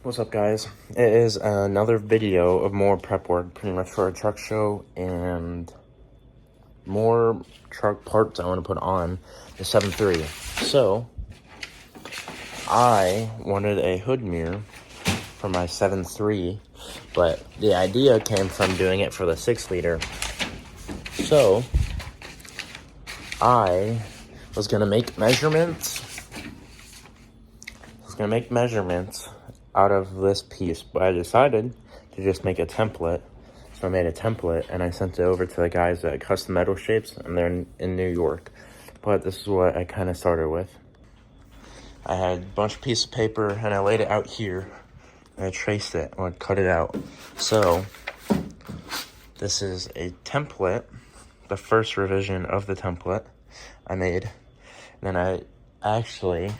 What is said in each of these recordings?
What's up, guys? It is another video of more prep work, pretty much for a truck show and more truck parts I want to put on the 7.3. So, I wanted a hood mirror for my 7.3, but the idea came from doing it for the 6-liter. So, I was going to make measurements. Out of this piece, but I decided to just make a template. So I made a template and I sent it over to the guys at Custom Metal Shapes, and they're in New York. But this is what I kind of started with. I had a bunch of pieces of paper and I laid it out here and I traced it and I cut it out. So this is a template, the first revision of the template I made. And then I actually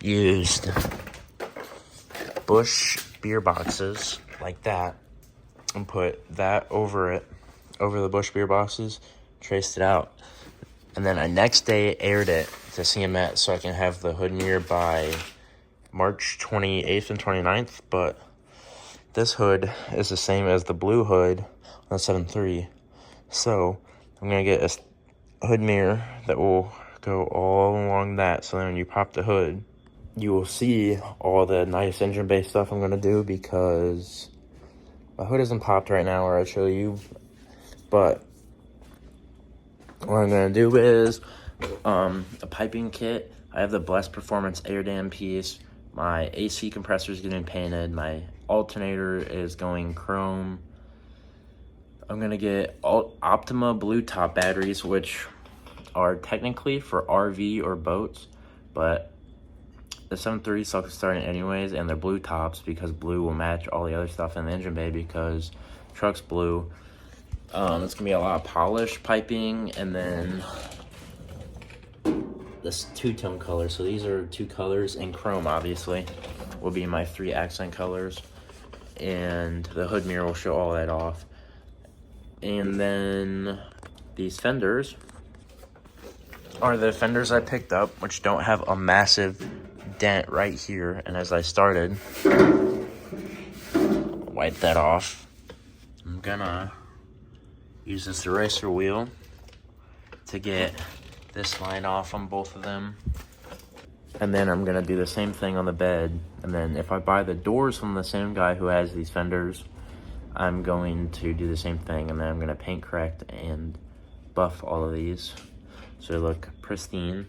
used Bush beer boxes like that and put that over the Bush beer boxes, traced it out, and then I next day aired it to CMet so I can have the hood mirror by March 28th and 29th. But this hood is the same as the blue hood on the 7.3, so I'm gonna get a hood mirror that will go all along that, so then when you pop the hood, you will see all the nice engine bay stuff I'm going to do, because my hood isn't popped right now where I show you. But what I'm going to do is a piping kit. I have the Blessed Performance air dam piece. My AC compressor is getting painted. My alternator is going chrome. I'm going to get Optima blue top batteries, which are technically for RV or boats, but the 7.3 sucks starting anyways, and they're blue tops because blue will match all the other stuff in the engine bay because truck's blue. It's going to be a lot of polished piping, and then this two-tone color. So these are two colors, and chrome, obviously, will be my 3 accent colors. And the hood mirror will show all that off. And then these fenders are the fenders I picked up, which don't have a massive dent right here. And as I started, wipe that off. I'm gonna use this eraser wheel to get this line off on both of them, and then I'm gonna do the same thing on the bed. And then if I buy the doors from the same guy who has these fenders, I'm going to do the same thing, and then I'm gonna paint correct and buff all of these so they look pristine,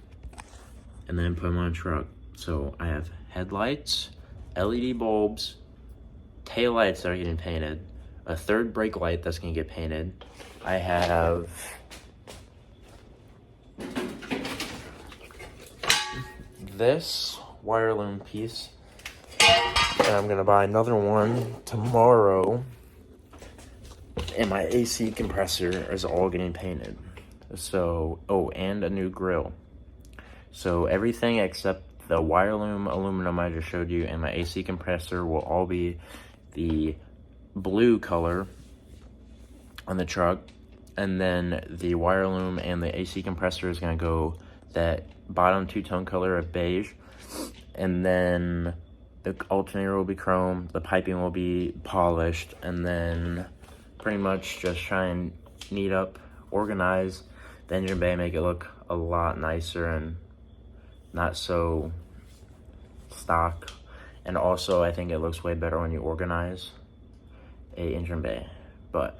and then put them on a truck. So I have headlights, LED bulbs, tail lights that are getting painted, a third brake light that's gonna get painted. I have this wire loom piece, and I'm gonna buy another one tomorrow, and my AC compressor is all getting painted. So, oh, and a new grill. So everything except the wire loom aluminum I just showed you and my AC compressor will all be the blue color on the truck. And then the wire loom and the AC compressor is going to go that bottom two-tone color of beige. And then the alternator will be chrome, the piping will be polished, and then pretty much just try and neat up, organize the engine bay, make it look a lot nicer and not so stock. And also I think it looks way better when you organize a engine bay. But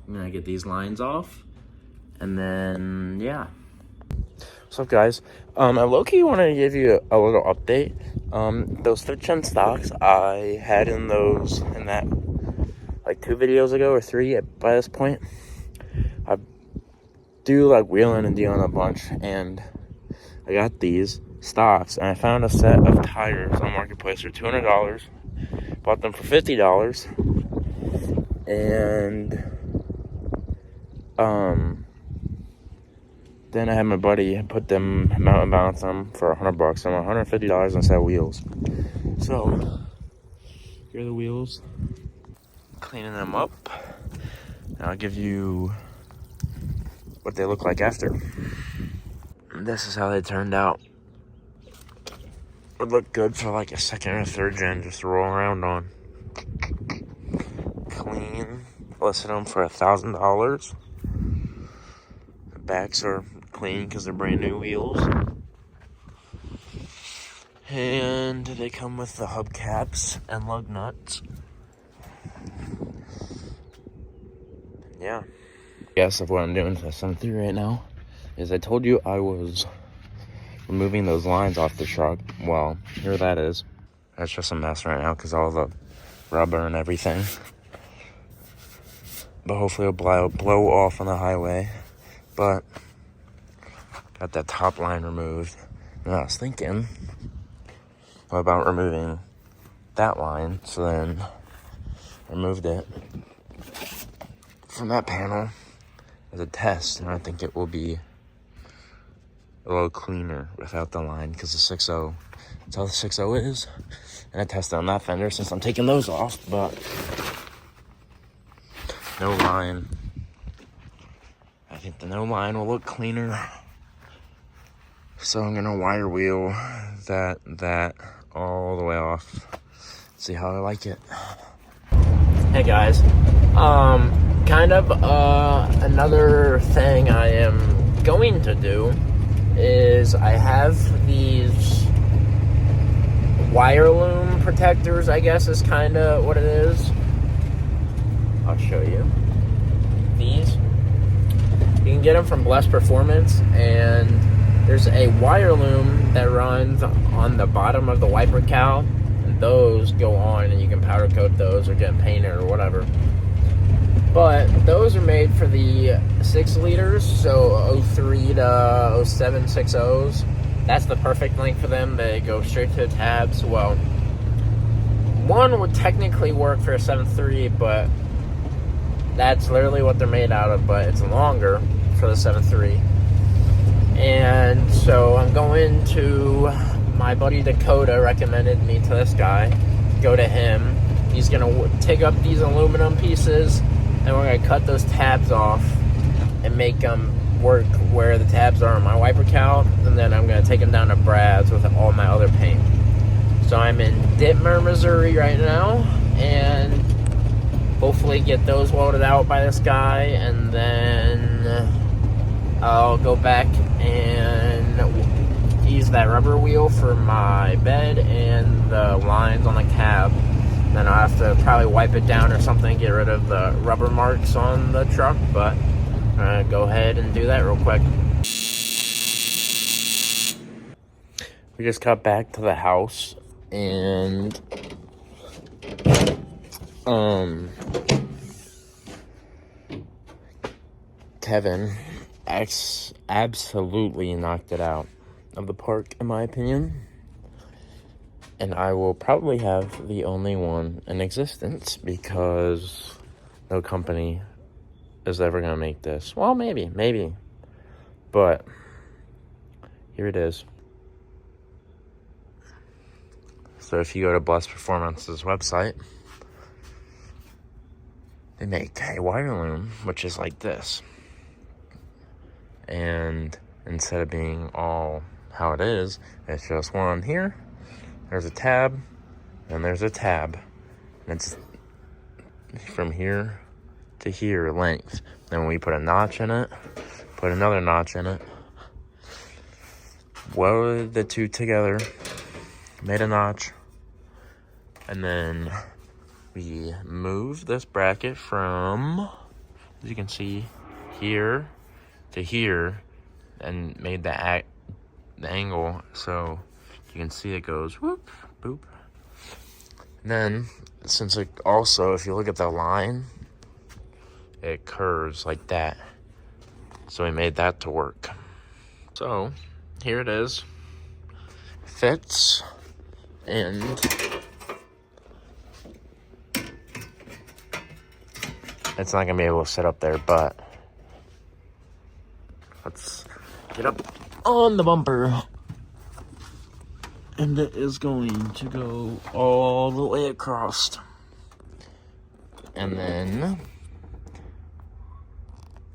I'm gonna get these lines off, and then yeah. What's up, guys? I low-key want to give you a little update. Those 3-chin stocks I had in that like 2 videos ago or 3 by this point, I do like wheeling and dealing a bunch, and I got these stocks, and I found a set of tires on Marketplace for $200. Bought them for $50, and then I had my buddy put them mountain balance them for $100. I'm $150 on a set of wheels. So here are the wheels. Cleaning them up, and I'll give you what they look like after. This is how they turned out. would look good for like a second or third gen just to roll around on. Clean. Listed them for $1,000. The backs are clean because they're brand new wheels. And they come with the hubcaps and lug nuts. Yeah. Guess of what I'm doing to the 73 right now is I told you I was removing those lines off the truck. Well, here that is. That's just a mess right now because all the rubber and everything. But hopefully it'll blow off on the highway. But got that top line removed. And I was thinking about removing that line. So then removed it from that panel as a test. And I think it will be a little cleaner without the line because the 6.0, that's how the 6.0 is. And I tested on that fender since I'm taking those off, but no line. I think the no line will look cleaner. So I'm gonna wire wheel that all the way off. See how I like it. Hey guys, another thing I am going to do is I have these wire loom protectors, I guess is kind of what it is. I'll show you. These. You can get them from Blessed Performance, and there's a wire loom that runs on the bottom of the wiper cowl, and those go on, and you can powder coat those or get them painted or whatever. But those are made for the 6 liters, so 03 to 07 6.0s. That's the perfect length for them. They go straight to the tabs. Well, one would technically work for a 7.3, but that's literally what they're made out of, but it's longer for the 7.3. And so I'm going to, my buddy Dakota recommended me to this guy. Go to him. He's going to take up these aluminum pieces, and we're going to cut those tabs off and make them work where the tabs are on my wiper cowl, and then I'm going to take them down to Brad's with all my other paint. So I'm in Ditmer, Missouri right now, and hopefully get those welded out by this guy, and then I'll go back and use that rubber wheel for my bed and the lines on the cab. Then I'll have to probably wipe it down or something, get rid of the rubber marks on the truck, but I'm gonna go ahead and do that real quick. We just got back to the house, and Kevin absolutely knocked it out of the park, in my opinion. And I will probably have the only one in existence because no company is ever going to make this. Well, maybe. But here it is. So if you go to Blessed Performance's website, they make a wire loom, which is like this. And instead of being all how it is, it's just one here. There's a tab, and there's a tab. And it's from here to here length. Then we put a notch in it, put another notch in it, welded the two together, made a notch, and then we moved this bracket from, as you can see, here to here, and made the angle so you can see it goes whoop, boop. And then, since it also, if you look at the line, it curves like that. So we made that to work. So, here it is. Fits. And it's not going to be able to sit up there, but let's get up on the bumper. And it is going to go all the way across. And then,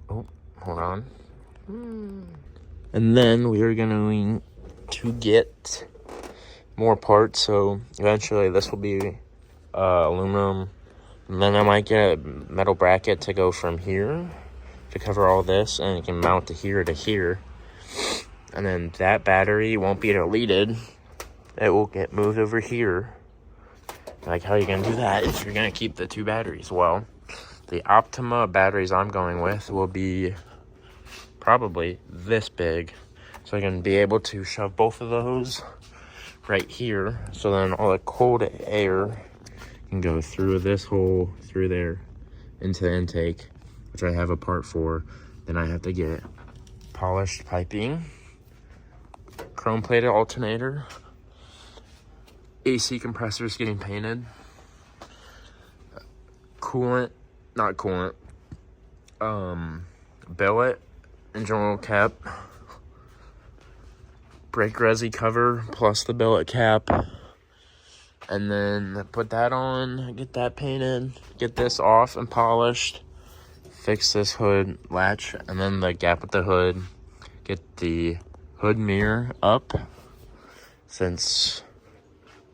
oh, hold on. And then we are going to get more parts, so eventually this will be aluminum. And then I might get a metal bracket to go from here to cover all this, and it can mount to here to here. And then that battery won't be deleted. It will get moved over here. Like, how are you going to do that if you're going to keep the two batteries? Well, the Optima batteries I'm going with will be probably this big. So I can be able to shove both of those right here. So then all the cold air can go through this hole, through there, into the intake, which I have a part for. Then I have to get polished piping, chrome plated alternator, AC compressors getting painted, billet engine oil cap, brake resi cover plus the billet cap, and then put that on, get that painted, get this off and polished, fix this hood latch, and then the gap with the hood, get the hood mirror up, since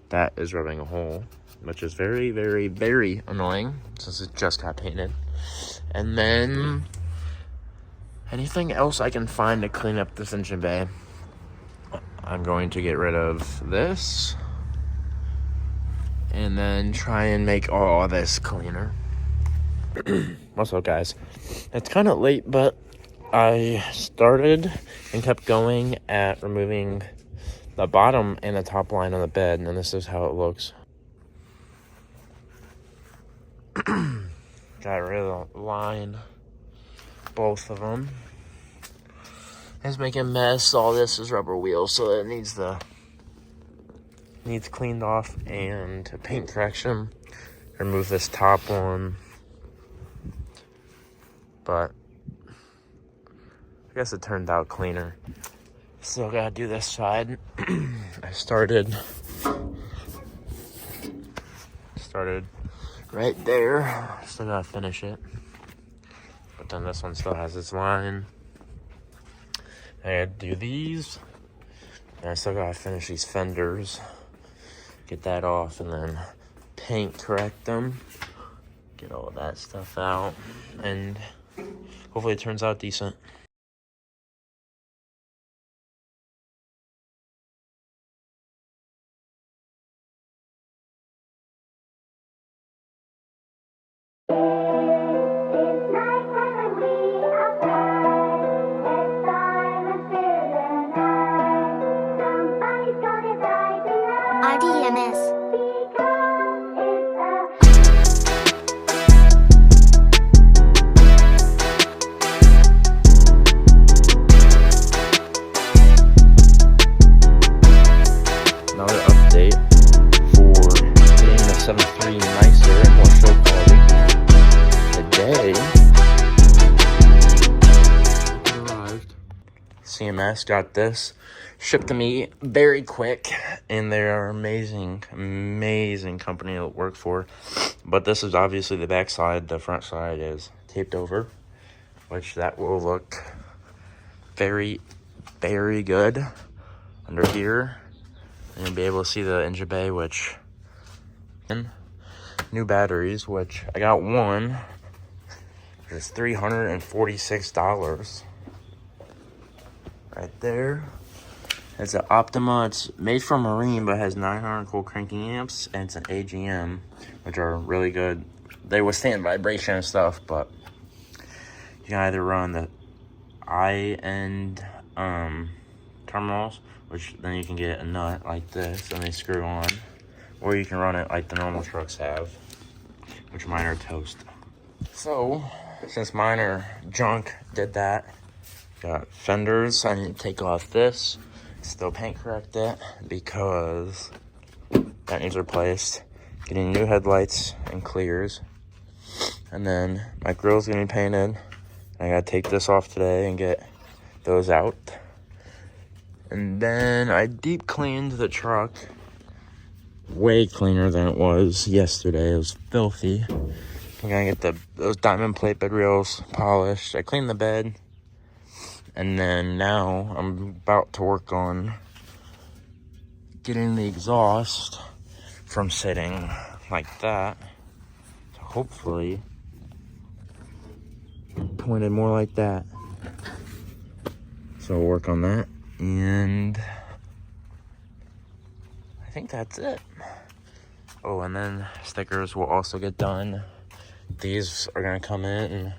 that is rubbing a hole, which is very, very, very annoying since it just got painted. And then anything else I can find to clean up this engine bay. I'm going to get rid of this and then try and make all this cleaner. What's up, guys? It's kind of late, but I started and kept going at removing the bottom and the top line on the bed, and this is how it looks. Got rid of the line, both of them. It's making a mess. All this is rubber wheels, so it needs cleaned off and paint correction. Remove this top one, but I guess it turned out cleaner. Still gotta do this side. I started right there. Still gotta finish it. But then this one still has its line. I gotta do these. And I still gotta finish these fenders. Get that off and then paint correct them. Get all of that stuff out. And hopefully it turns out decent. RDMS. Another update for getting the 7.3 nicer and more show quality. Today, it arrived. CMS got this shipped to me very quick, and they're amazing company to work for. But this is obviously the back side. The front side is taped over, which that will look very, very good under here. And you'll be able to see the engine bay, which new batteries, which I got one. It's $346 right there. It's an Optima. It's made from marine, but has 900 cold cranking amps, and it's an AGM, which are really good. They withstand vibration and stuff, but you can either run the I-end terminals, which then you can get a nut like this, and they screw on, or you can run it like the normal trucks have, which mine are toast. So, since mine are junk, did that. Got fenders. I need to take off this. Still paint correct it because that needs replaced. Getting new headlights and clears. And then my grill's getting painted. I gotta take this off today and get those out. And then I deep cleaned the truck. Way cleaner than it was yesterday. It was filthy. I'm gonna get those diamond plate bed rails polished. I cleaned the bed. And then now I'm about to work on getting the exhaust from sitting like that to hopefully pointed more like that. So we'll work on that, and I think that's it. Oh, and then stickers will also get done. These are gonna come in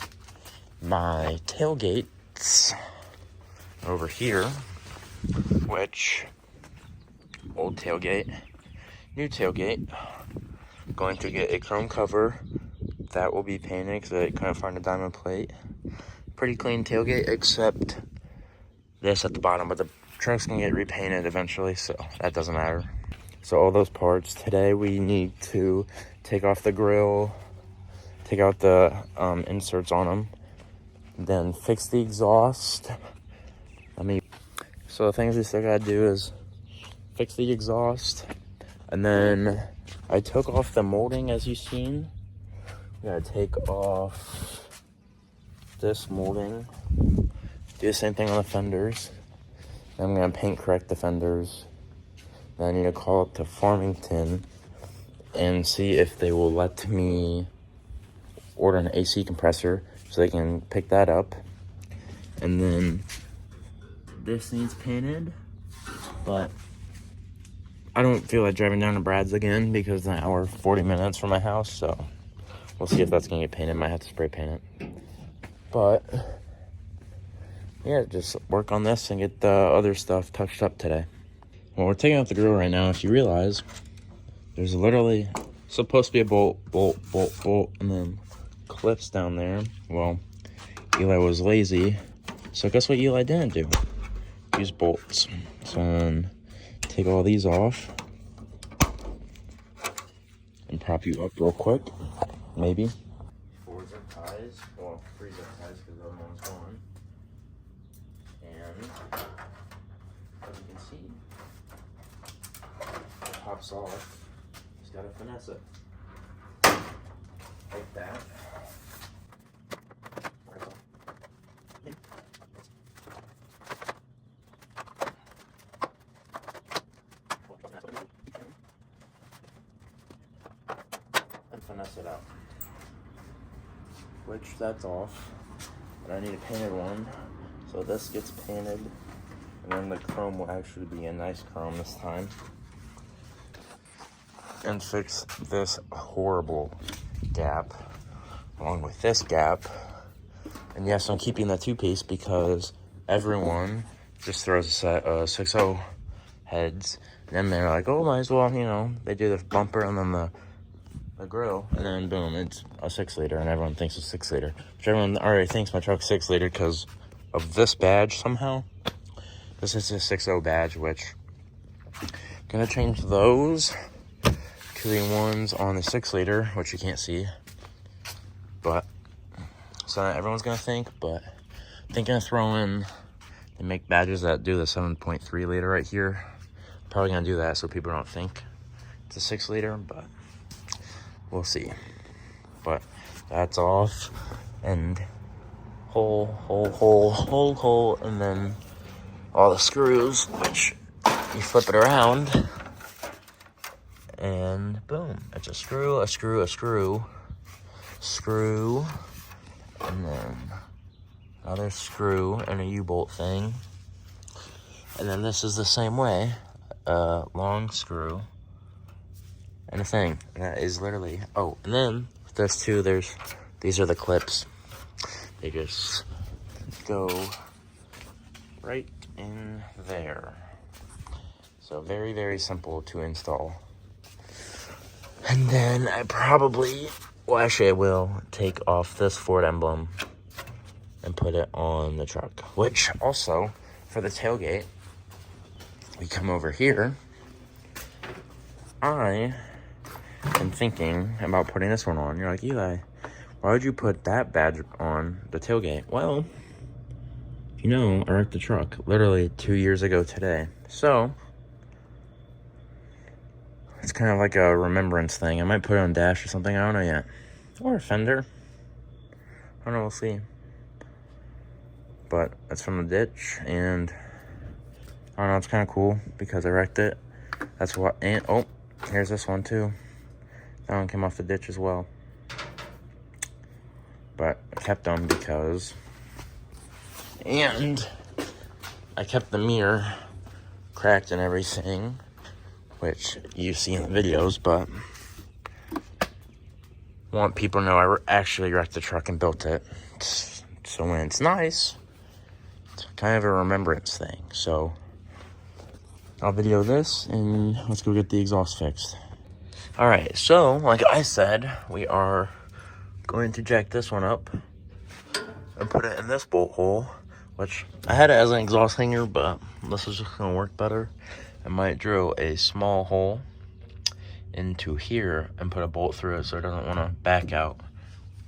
my tailgates over here, which old tailgate, new tailgate. Going to get a chrome cover that will be painted because I couldn't find a diamond plate. Pretty clean tailgate except this at the bottom, but the truck's gonna get repainted eventually, so that doesn't matter. So all those parts, today we need to take off the grill, take out the inserts on them, then fix the exhaust. So the things we still gotta do is fix the exhaust, and then I took off the molding as you've seen. We gotta take off this molding, do the same thing on the fenders. Then I'm gonna paint correct the fenders. Then I need to call up to Farmington and see if they will let me order an AC compressor so they can pick that up. And then this needs painted, but I don't feel like driving down to Brad's again because it's an hour 40 minutes from my house, so we'll see if that's gonna get painted. Might have to spray paint it. But yeah, just work on this and get the other stuff touched up today. Well, we're taking out the grill right now. If you realize, there's literally supposed to be a bolt, and then clips down there. Well, Eli was lazy, so guess what Eli didn't do? Use bolts. So then take all these off and prop you up real quick, maybe. 4 zip ties, well, 3 zip ties because the other one's gone. And as you can see, it pops off. Just gotta finesse it like that. And finesse it out. Which that's off, but I need a painted one. So this gets painted, and then the chrome will actually be a nice chrome this time. And fix this horrible gap along with this gap. And yes, I'm keeping the 2-piece because everyone just throws a set of 6.0 heads, and then they're like, oh, might as well, you know, they do the bumper and then the grill, and then boom, it's a 6-liter, and everyone thinks it's 6-liter. Which everyone already thinks my truck's 6-liter because of this badge somehow. This is a 6.0 badge, which I'm gonna change those to the ones on the 6-liter, which you can't see. But so everyone's gonna think, but I'm thinking of throwing, they make badges that do the 7.3 liter right here. Probably gonna do that so people don't think it's a 6-liter, but we'll see. But that's off, and hole, and then all the screws, which you flip it around, and boom, it's a screw, and then another screw and a U-bolt thing. And then this is the same way, a long screw and a thing. And that is literally, oh, and then with this too, these are the clips. They just go right in there. So very, very simple to install. And then I probably, well, actually I will take off this Ford emblem and put it on the truck. Which also, for the tailgate, we come over here. I am thinking about putting this one on. You're like, Eli, why would you put that badge on the tailgate? Well, you know, I wrecked the truck literally 2 years ago today. So it's kind of like a remembrance thing. I might put it on dash or something. I don't know yet. Or a fender. I don't know. We'll see. But it's from the ditch. And I don't know. It's kind of cool because I wrecked it. That's what, and oh, here's this one too. That one came off the ditch as well. But I kept them because, and I kept the mirror cracked and everything, which you see in the videos, but want people to know I actually wrecked the truck and built it. So when it's nice, it's kind of a remembrance thing. So I'll video this and let's go get the exhaust fixed. All right, so like I said, we are going to jack this one up and put it in this bolt hole, which I had it as an exhaust hanger, but this is just gonna work better. I might drill a small hole into here and put a bolt through it so it doesn't want to back out,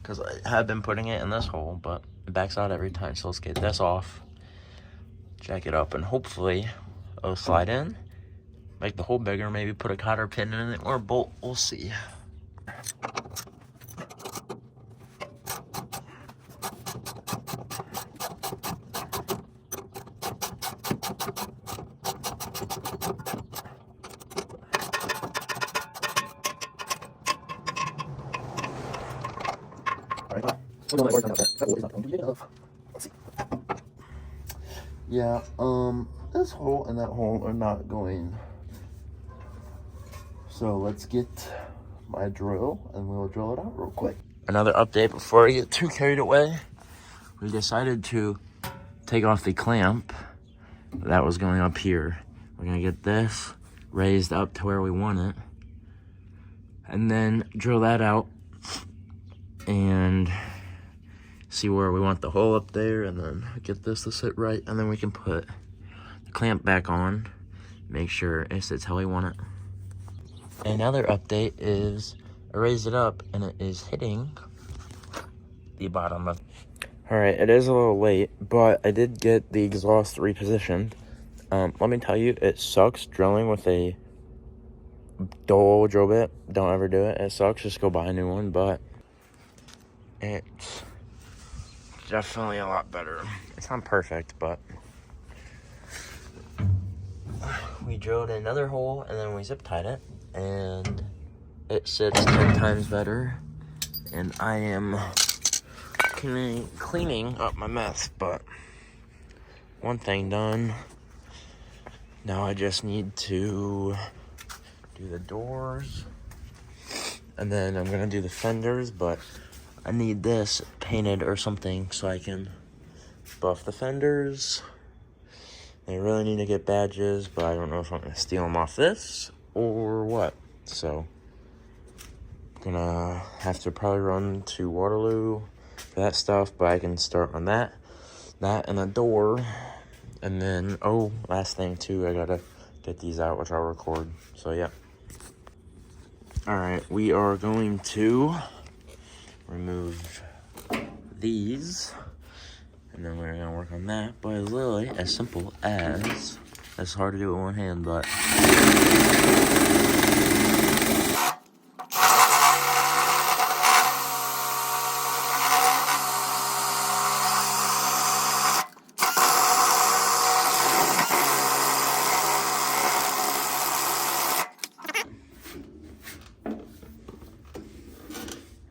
because I have been putting it in this hole, but it backs out every time. So let's get this off, jack it up, and hopefully it'll slide in, make the hole bigger, maybe put a cotter pin in it or a bolt, we'll see. Yeah, this hole and that hole are not going. So let's get my drill and we'll drill it out real quick. Another update before I get too carried away. We decided to take off the clamp that was going up here. We're gonna get this raised up to where we want it, and then drill that out and see where we want the hole up there, and then get this to sit right, and then we can put the clamp back on, make sure it sits how we want it. Another update is I raised it up and it is hitting the bottom of. All right, it is a little late, but I did get the exhaust repositioned. Let me tell you, it sucks drilling with a dull drill bit. Don't ever do it. It sucks. Just go buy a new one, but it's definitely a lot better. It's not perfect, but we drilled another hole and then we zip tied it, and it sits 10 times better. And I am cleaning up my mess, but one thing done. Now I just need to do the doors, and then I'm gonna do the fenders, but I need this painted or something so I can buff the fenders. I really need to get badges, but I don't know if I'm gonna steal them off this or what. So I'm gonna have to probably run to Waterloo for that stuff, but I can start on that and a door. And then, oh, last thing too, I gotta get these out, which I'll record. So yeah. All right, we are going to remove these, and then we're gonna work on that. But it's literally as simple as, it's hard to do with one hand, but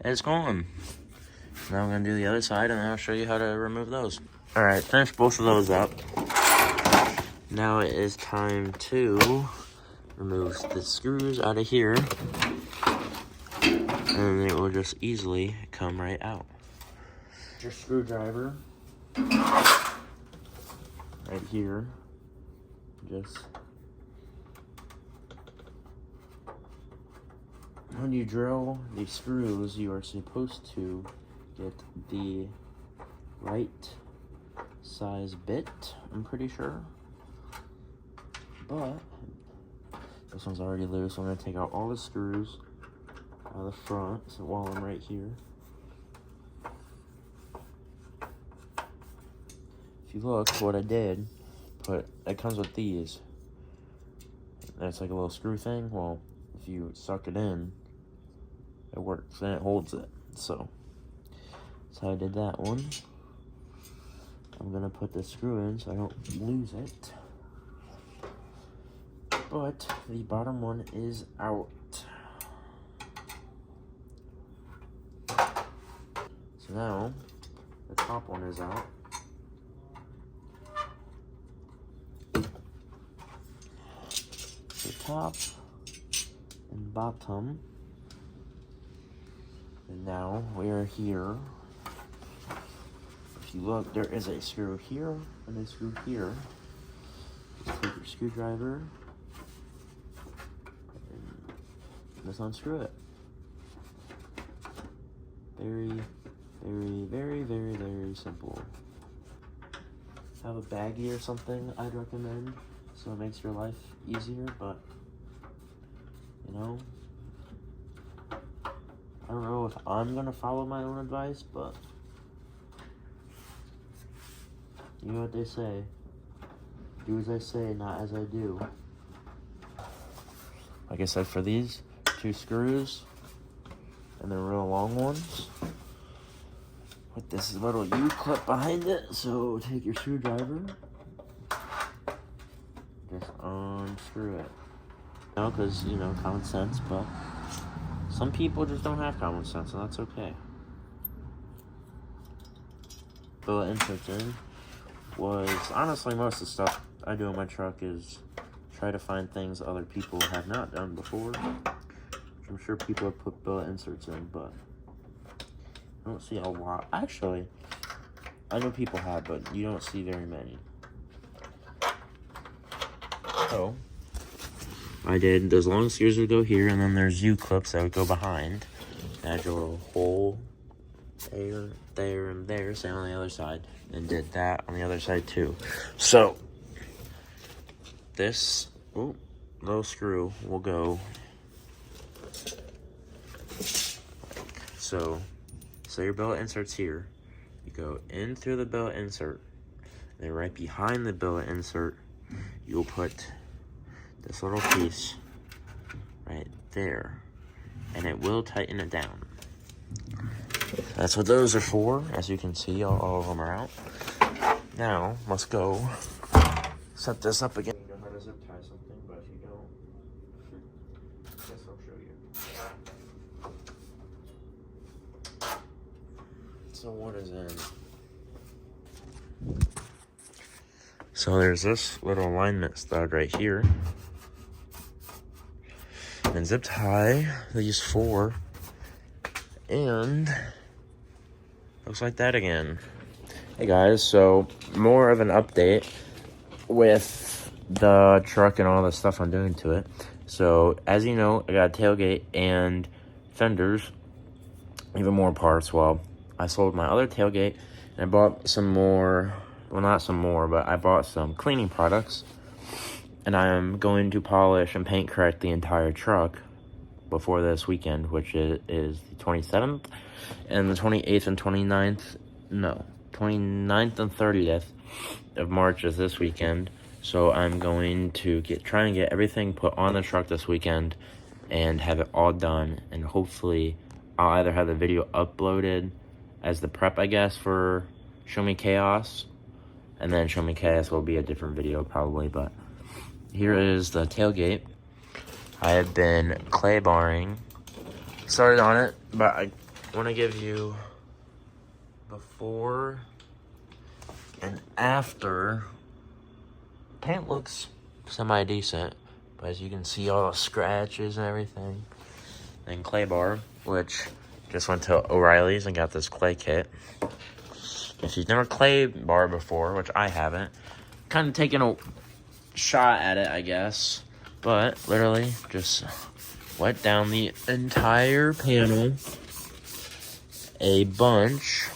it's gone. Now I'm gonna do the other side, and then I'll show you how to remove those. All right, finished both of those up. Now it is time to remove the screws out of here, and it will just easily come right out. Your screwdriver right here. Just when you drill these screws, you are supposed to get the right size bit, I'm pretty sure. But this one's already loose, so I'm gonna take out all the screws out of the front while I'm right here. If you look, what I did, it comes with these. That's like a little screw thing. Well, if you suck it in, it works and it holds it. So that's how I did that one. I'm gonna put the screw in so I don't lose it. but the bottom one is out. So now the top one is out. The top and bottom. And now we are here. If you look, there is a screw here and a screw here. Just take your screwdriver and just unscrew it. Very, very, very, very, very simple. Have a baggie or something, I'd recommend, so it makes your life easier, but, you know, I don't know if I'm gonna follow my own advice, but you know what they say, do as I say, not as I do. Like I said, for these 2 screws, and the real long ones, with this little U-clip behind it, so take your screwdriver, just unscrew it. No, because, you know, common sense, but some people just don't have common sense, and that's okay. Billet inserts in was, honestly, most of the stuff I do in my truck is try to find things other people have not done before. I'm sure people have put billet inserts in, but I don't see a lot. Actually, I know people have, but you don't see very many. So I did those long screws would go here, and then there's U-clips that would go behind. Add your little hole there, there, and there, same on the other side, and did that on the other side too. So this little screw will go so your billet insert's here. You go in through the billet insert, and then right behind the billet insert, you'll put this little piece right there, and it will tighten it down. That's what those are for. As you can see, all of them are out. Now, let's go set this up again. You know how to zip tie something, but if you don't, I guess I'll show you. So what is in? So there's this little alignment stud right here. And zip tie these 4. And looks like that again. Hey guys, so more of an update with the truck and all the stuff I'm doing to it. So as you know, I got a tailgate and fenders, even more parts. Well, I sold my other tailgate and I bought some more, well not some more, but I bought some cleaning products, and I am going to polish and paint correct the entire truck before this weekend, which is the 27th and the 28th and 29th, no, 29th and 30th of March is this weekend. So I'm going to try and get everything put on the truck this weekend and have it all done, and hopefully I'll either have the video uploaded as the prep, I guess, for Show Me Chaos, and then Show Me Chaos will be a different video probably. But here is the tailgate. I have been clay barring, started on it, but I want to give you before and after. Paint looks semi-decent, but as you can see, all the scratches and everything. Then clay bar, which just went to O'Reilly's and got this clay kit. If you've never clay bar before, which I haven't, kind of taking a shot at it, I guess. But literally just wet down the entire panel a bunch.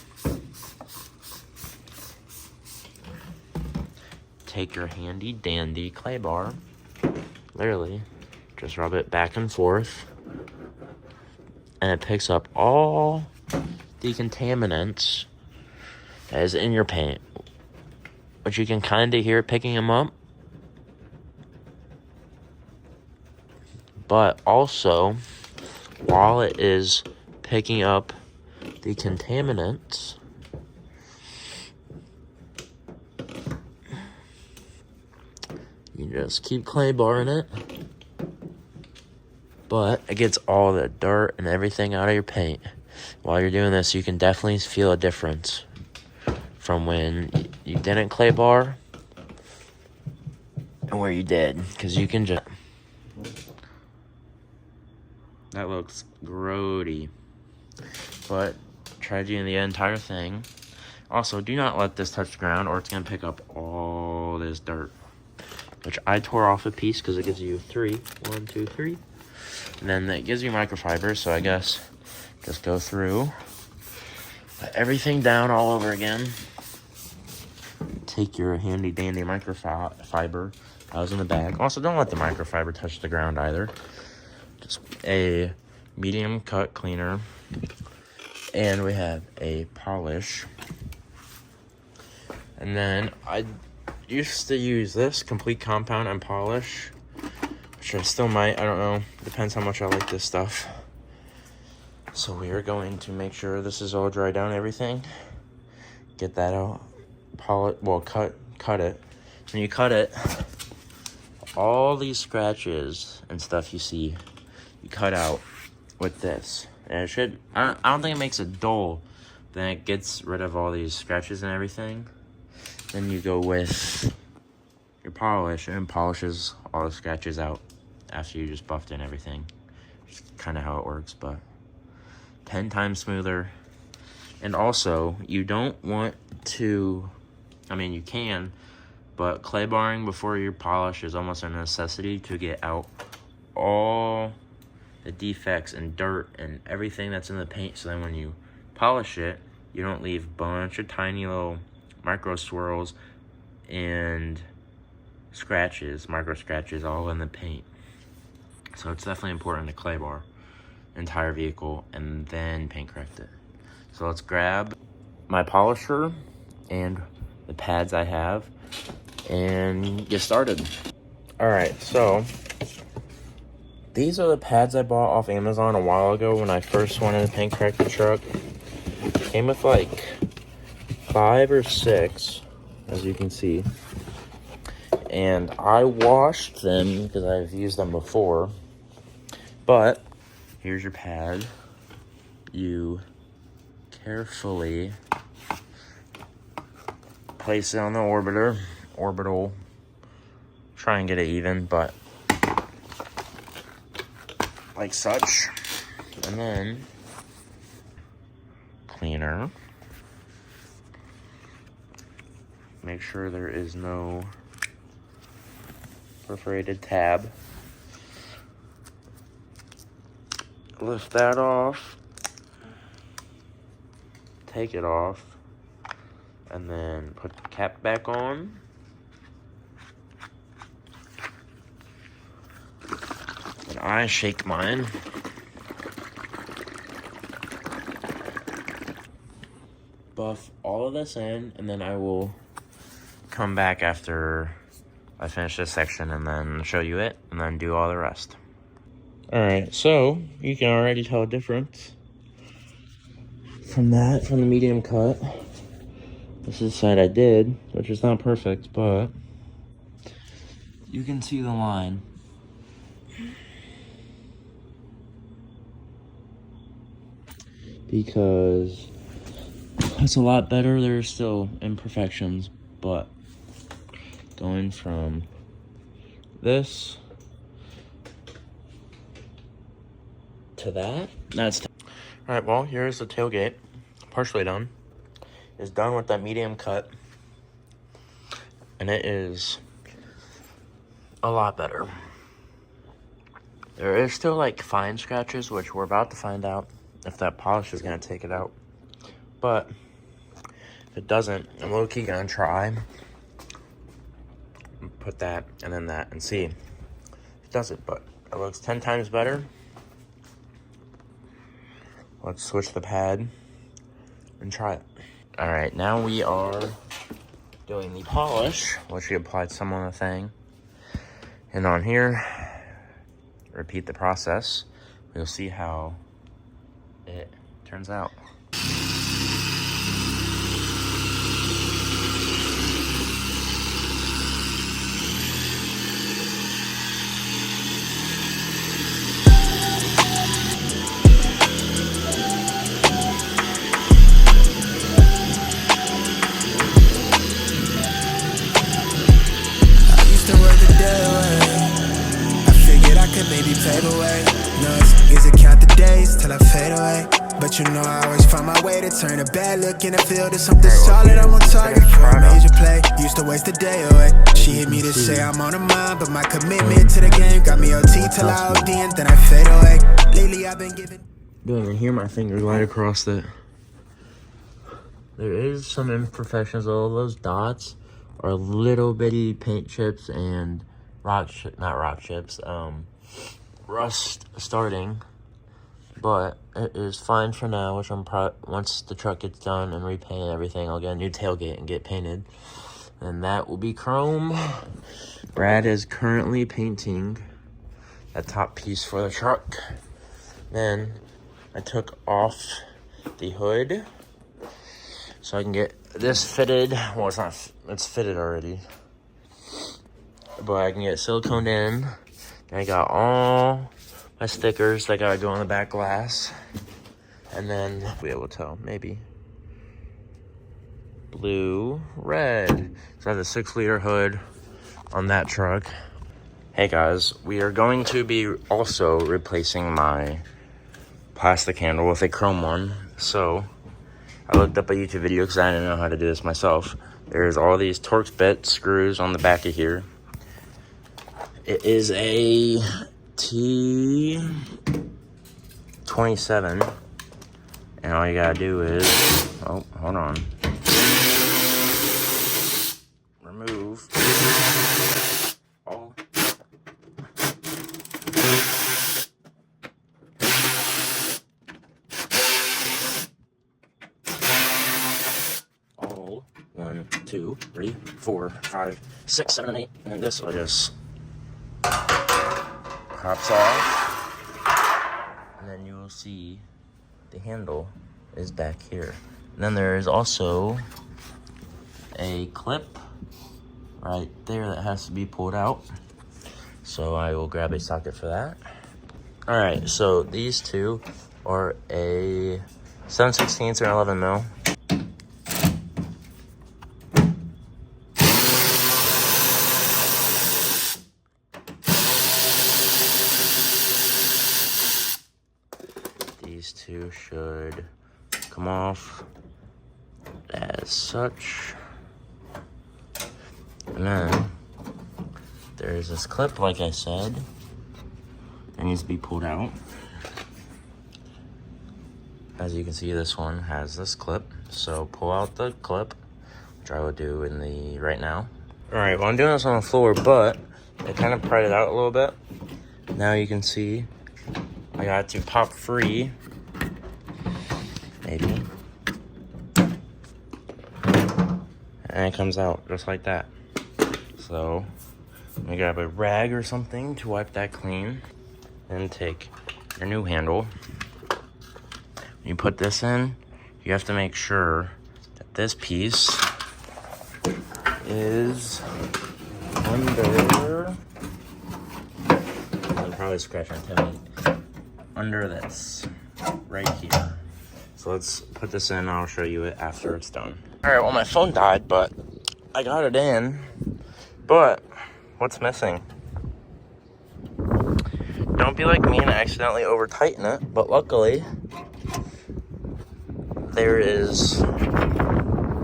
Take your handy dandy clay bar, literally just rub it back and forth, and it picks up all the contaminants that is in your paint, which you can kind of hear it picking them up. But also, while it is picking up the contaminants, you just keep clay barring it. But it gets all the dirt and everything out of your paint. While you're doing this, you can definitely feel a difference from when you didn't clay bar and where you did. Because you can just... That looks grody. But try doing the entire thing. Also, do not let this touch the ground or it's going to pick up all this dirt. Which I tore off a piece because it gives you 3. 1, 2, 3. And then it gives you microfiber, so I guess just go through. Put everything down all over again. Take your handy dandy microfiber. I was in the bag. Also, don't let the microfiber touch the ground either. Just a medium cut cleaner. And we have a polish. And then I used to use this complete compound and polish, which I still might. I don't know. Depends how much I like this stuff. So we are going to make sure this is all dry down, everything. Get that out. Polish. Well, cut it. When you cut it, all these scratches and stuff you see, you cut out with this. And it should. I don't think it makes it dull. Then it gets rid of all these scratches and everything. Then you go with your polish and polishes all the scratches out after you just buffed in everything. It's kind of how it works, but 10 times smoother. And also, you don't want to, I mean, you can, but clay barring before your polish is almost a necessity to get out all the defects and dirt and everything that's in the paint, so then when you polish it, you don't leave a bunch of tiny little micro swirls and scratches, micro scratches all in the paint. So it's definitely important to clay bar the entire vehicle and then paint correct it. So let's grab my polisher and the pads I have and get started. All right, so these are the pads I bought off Amazon a while ago when I first wanted to paint correct the truck. Came with like 5 or 6, as you can see. And I washed them because I've used them before. But here's your pad. You carefully place it on the orbital. Try and get it even, but like such. And then cleaner. Make sure there is no perforated tab. Lift that off. Take it off. And then put the cap back on. And I shake mine. Buff all of this in, and then I will come back after I finish this section and then show you it and then do all the rest. All right, so you can already tell a difference from the medium cut. This is the side I did, which is not perfect, but you can see the line. Because it's a lot better. There's still imperfections, but going from this to that's all right. Well, here's the tailgate, partially done. It's done with that medium cut, and it is a lot better. There is still like fine scratches, which we're about to find out if that polish is gonna take it out. But if it doesn't, I'm low-key gonna try and put that and then that and see if it does it. But it looks 10 times better. Let's switch the pad and try it. All right, now we are doing the polish, which we applied some on the thing. And on here, repeat the process. We'll see how it turns out. But you know I always find my way to turn a bad look in the field to something solid. I'm on target for a major play. Used to waste a day away. She hit me to say I'm on her mind, but my commitment to the game got me OT till I OD and then I fade away. Lately I've been giving. Don't even hear my finger glide across it. There is some imperfections. All those dots are little bitty paint chips and rust starting. But it is fine for now, which once the truck gets done and repainted and everything, I'll get a new tailgate and get painted. And that will be chrome. Brad is currently painting that top piece for the truck. Then I took off the hood so I can get this fitted. Well, it's fitted already. But I can get siliconed in. And I got all my stickers that gotta go on the back glass. And then we'll be able to tell, maybe. Blue, red. So I have a 6-liter hood on that truck. Hey guys, we are going to be also replacing my plastic handle with a chrome one. So I looked up a YouTube video because I didn't know how to do this myself. There's all these Torx bit screws on the back of here. It is a T27, and all you gotta do is, oh, hold on, remove all all 1, 2, 3, 4, 5, 6, 7, 8, and this will just pops off, and then you will see the handle is back here. And then there is also a clip right there that has to be pulled out, so I will grab a socket for that. All right, so these two are a 7/16 or 11 mil. These two should come off as such. And then there's this clip, like I said, that needs to be pulled out. As you can see, this one has this clip. So pull out the clip, which I will do right now. All right, well, I'm doing this on the floor, but I kind of pried it out a little bit. Now you can see I got it to pop free. Maybe. And it comes out just like that. So, let me grab a rag or something to wipe that clean. Then take your new handle. When you put this in, you have to make sure that this piece is under, I'll probably scratch my tummy, under this, right here. So let's put this in, I'll show you it after it's done. All right, well, my phone died, but I got it in. But what's missing? Don't be like me and accidentally over tighten it, but luckily there is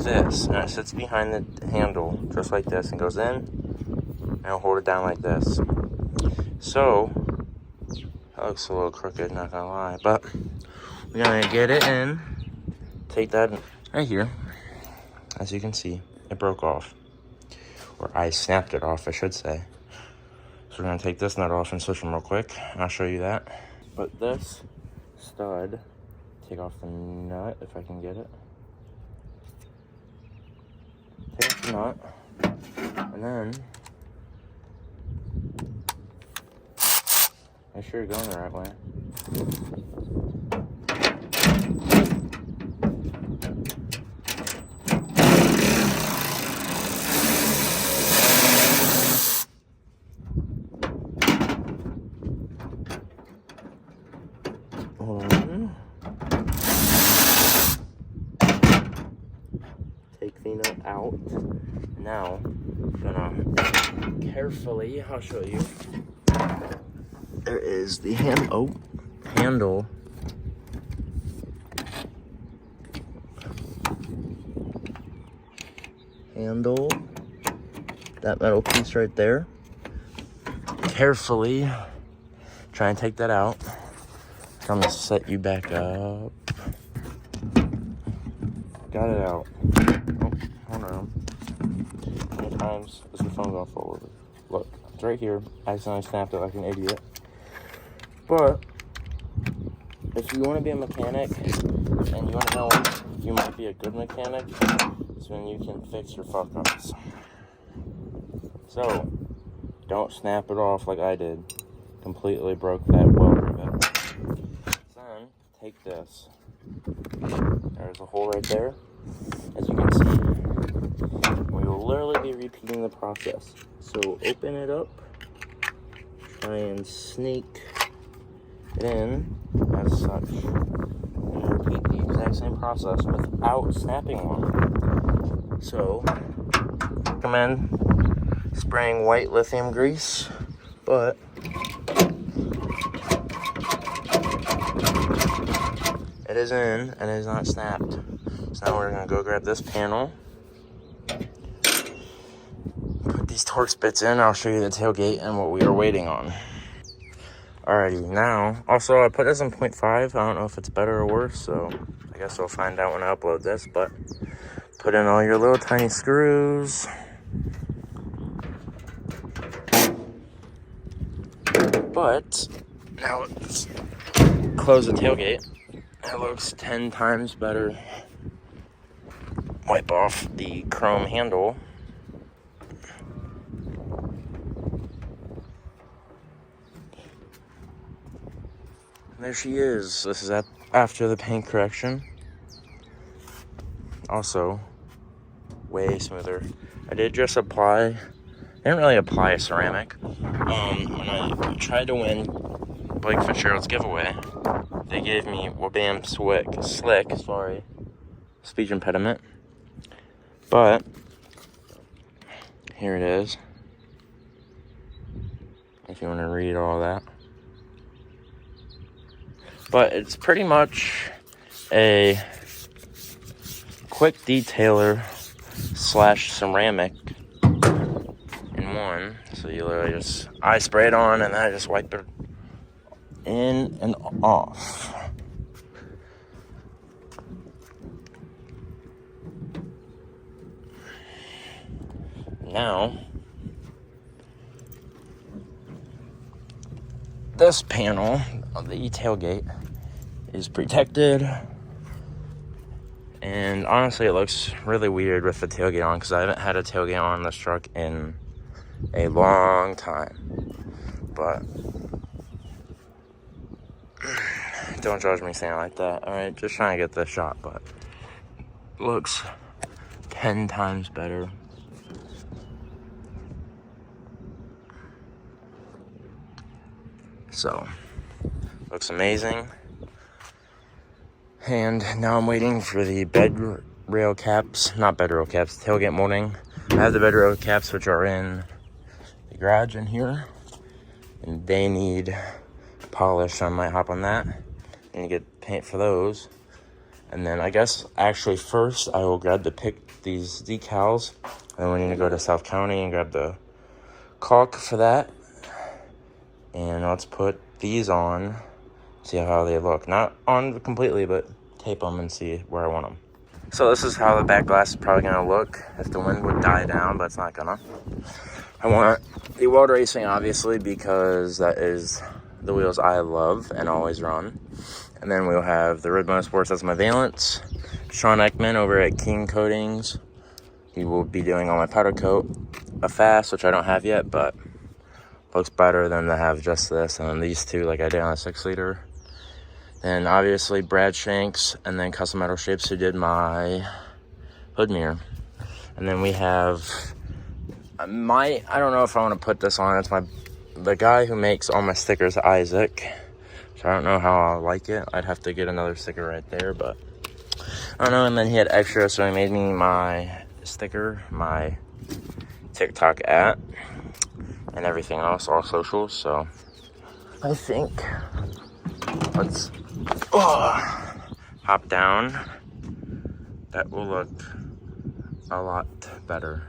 this, and it sits behind the handle just like this and goes in, and I'll hold it down like this. So that looks a little crooked, not gonna lie, but we're gonna get it in, take that right here. As you can see, it broke off, or I snapped it off, I should say. So we're gonna take this nut off and switch them real quick, and I'll show you that. But this stud, take off the nut if I can get it. Take off the nut, and then make sure you're going the right way. Take the nut out. Now, I'm gonna carefully, I'll show you. There is the handle handle, that metal piece right there. Carefully try and take that out. I'm gonna set you back up. Got it out. Oh, hold on. How many times is the phone going forward? Look, it's right here. I accidentally snapped it like an idiot. But if you want to be a mechanic and you want to know if you might be a good mechanic, it's when you can fix your fuck ups. So don't snap it off like I did. Completely broke that weld rivet. Then take this. There's a hole right there. As you can see, we will literally be repeating the process. So open it up, try and sneak it in as such, and repeat the exact same process without snapping one. So, recommend spraying white lithium grease, but it is in and it is not snapped. So now we're gonna go grab this panel, put these Torx bits in. I'll show you the tailgate and what we are waiting on. Alrighty, now, also I put this in 0.5. I don't know if it's better or worse, so I guess we'll find out when I upload this, but put in all your little tiny screws. But now let's close the tailgate. It looks 10 times better. Wipe off the chrome handle. There she is. This is after the paint correction. Also, way smoother. I did just apply, I didn't really apply a ceramic. When I tried to win Blake Fitzgerald's giveaway, they gave me Wabam Slick, sorry, speech impediment. But, here it is. If you want to read all that. But it's pretty much a quick detailer / ceramic in one. So you literally just, I spray it on and then I just wipe it in and off. Now, this panel of the tailgate is protected, and honestly it looks really weird with the tailgate on because I haven't had a tailgate on this truck in a long time. But don't judge me saying it like that. Alright, just trying to get this shot, but looks 10 times better. So, looks amazing. And now I'm waiting for the tailgate molding. I have the bed rail caps, which are in the garage in here, and they need polish, so I might hop on that and get paint for those. And then I guess actually first I will grab these decals, and then we need to go to South County and grab the caulk for that. And let's put these on, see how they look. Not on completely, but tape them and see where I want them. So this is how the back glass is probably going to look if the wind would die down, but it's not gonna. I want the World Racing, obviously, because that is the wheels I love and always run. And then we'll have the Red Motorsports, that's my Valence. Sean Ekman over at King Coatings, he will be doing all my powder coat. A Fast, which I don't have yet, but looks better than to have just this. And then these two, like I did on a 6-liter. Then obviously Brad Shanks, and then Custom Metal Shapes, who did my hood mirror. And then we have I don't know if I want to put this on. It's the guy who makes all my stickers, Isaac. So I don't know how I'll like it. I'd have to get another sticker right there, but I don't know. And then he had extra, so he made me my sticker, my TikTok @ and everything else, all socials. So I think let's hop down. That will look a lot better.